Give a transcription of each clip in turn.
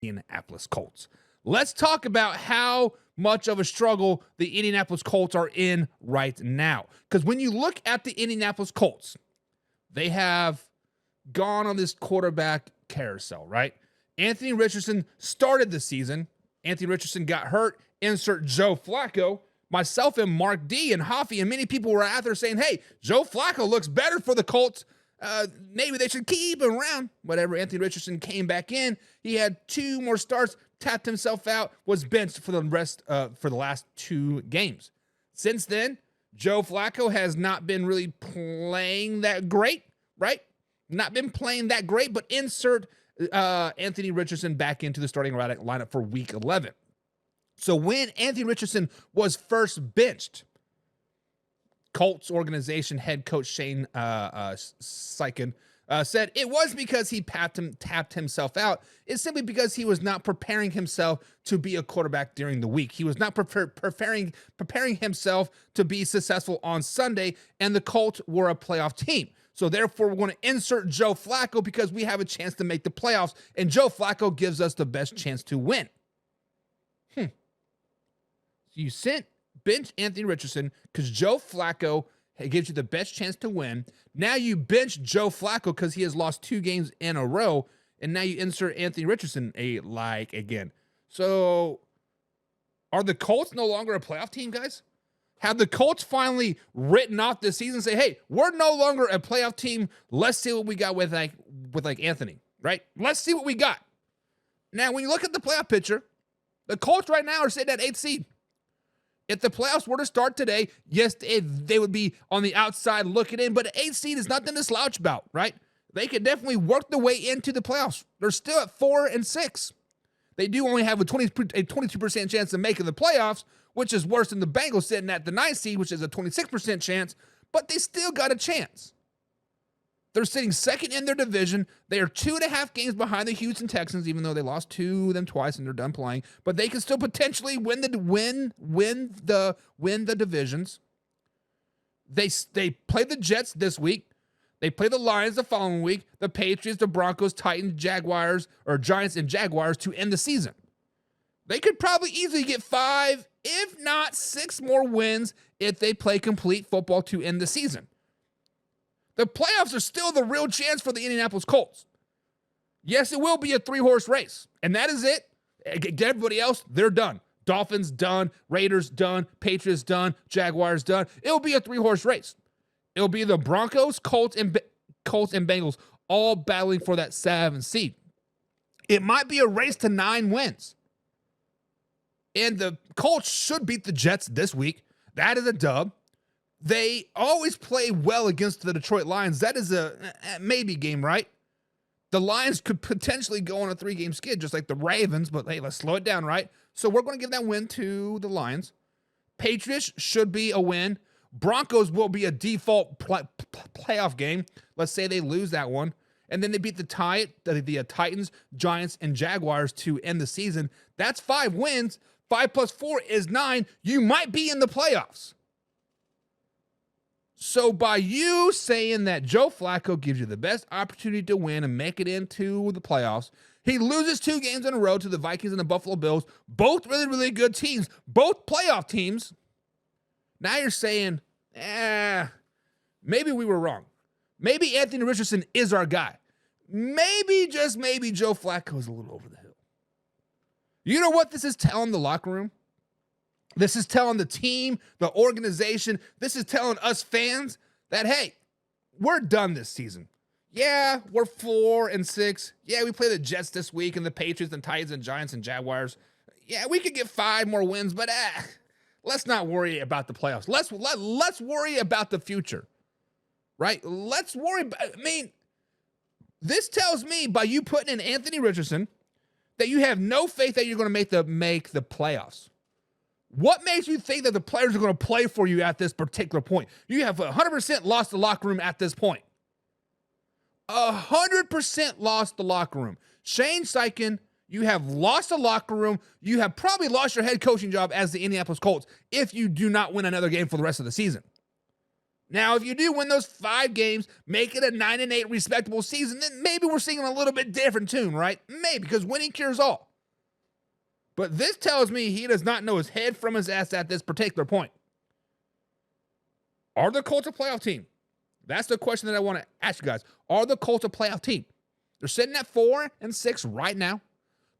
Indianapolis Colts. Let's talk about how much of a struggle the Indianapolis Colts are in right now. Because when you look at the Indianapolis Colts, they have gone on this quarterback carousel, right? Anthony Richardson started the season. Anthony Richardson got hurt. Insert Joe Flacco. Myself and Mark D and Hoffy and many people were out there saying, hey, Joe Flacco looks better for the Colts. Maybe they should keep him around. Whatever. Anthony Richardson came back in. He had 2 more starts, tapped himself out, was benched for the last 2 games. Since then, Joe Flacco has not been really playing that great, right? Not been playing that great, but insert Anthony Richardson back into the starting lineup for week 11. So when Anthony Richardson was first benched, Colts organization head coach Shane Steichen said it was because he tapped himself out. It's simply because he was not preparing himself to be a quarterback during the week. He was not preparing himself to be successful on Sunday, and the Colts were a playoff team. So therefore, we're going to insert Joe Flacco because we have a chance to make the playoffs, and Joe Flacco gives us the best chance to win. You bench Anthony Richardson because Joe Flacco gives you the best chance to win. Now you bench Joe Flacco because he has lost 2 games in a row, and now you insert Anthony Richardson again. So are the Colts no longer a playoff team, guys? Have the Colts finally written off this season and say, hey, we're no longer a playoff team. Let's see what we got with Anthony, right? Let's see what we got. Now, when you look at the playoff picture, the Colts right now are sitting at 8th seed. If the playoffs were to start today, yes, they would be on the outside looking in, but an 8th seed is nothing to slouch about, right? They could definitely work their way into the playoffs. They're still at 4-6. They do only have a 22% chance of making the playoffs, which is worse than the Bengals sitting at the 9th seed, which is a 26% chance, but they still got a chance. They're sitting second in their division. They are 2.5 games behind the Houston Texans, even though they lost to them twice and they're done playing. But they can still potentially win the divisions. They play the Jets this week. They play the Lions the following week. The Patriots, the Broncos, Titans, Jaguars, or Giants and Jaguars to end the season. They could probably easily get 5, if not 6 more wins if they play complete football to end the season. The playoffs are still the real chance for the Indianapolis Colts. Yes, it will be a 3-horse race, and that is it. Everybody else, they're done. Dolphins done, Raiders done, Patriots done, Jaguars done. It'll be a 3-horse race. It'll be the Broncos, Colts, and Bengals all battling for that 7th seed. It might be a race to 9 wins. And the Colts should beat the Jets this week. That is a dub. They always play well against the Detroit Lions. That is a maybe game, right? The Lions could potentially go on a 3-game skid, just like the Ravens, but hey, let's slow it down, right? So we're going to give that win to the Lions. Patriots should be a win. Broncos will be a default playoff game. Let's say they lose that one. And then they beat the Titans, Giants, and Jaguars to end the season. That's 5 wins. 5 plus 4 is 9. You might be in the playoffs. So by you saying that Joe Flacco gives you the best opportunity to win and make it into the playoffs, he loses 2 games in a row to the Vikings and the Buffalo Bills, both really, really good teams, both playoff teams. Now you're saying, maybe we were wrong. Maybe Anthony Richardson is our guy. Maybe, just maybe, Joe Flacco is a little over the hill. You know what this is telling the locker room? This is telling the team, the organization, this is telling us fans that, hey, we're done this season. Yeah, we're 4-6. Yeah, we play the Jets this week and the Patriots and Titans and Giants and Jaguars. Yeah, we could get 5 more wins, but let's not worry about the playoffs. Let's worry about the future, right? Let's worry about, this tells me by you putting in Anthony Richardson that you have no faith that you're going to make the playoffs. What makes you think that the players are going to play for you at this particular point? You have 100% lost the locker room at this point. 100% lost the locker room. Shane Steichen, you have lost the locker room. You have probably lost your head coaching job as the Indianapolis Colts if you do not win another game for the rest of the season. Now, if you do win those 5 games, make it a 9-8 respectable season, then maybe we're singing a little bit different tune, right? Maybe, because winning cures all. But this tells me he does not know his head from his ass at this particular point. Are the Colts a playoff team? That's the question that I want to ask you guys. Are the Colts a playoff team? They're sitting at 4-6 right now.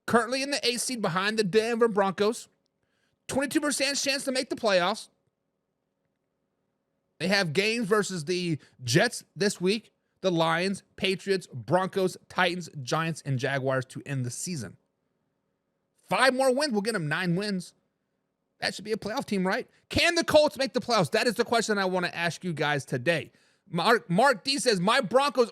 Currently in the 8th seed behind the Denver Broncos. 22% chance to make the playoffs. They have games versus the Jets this week, the Lions, Patriots, Broncos, Titans, Giants, and Jaguars to end the season. 5 more wins will get them 9 wins. That should be a playoff team, right? Can the Colts make the playoffs? That is the question I want to ask you guys today. Mark D says, my Broncos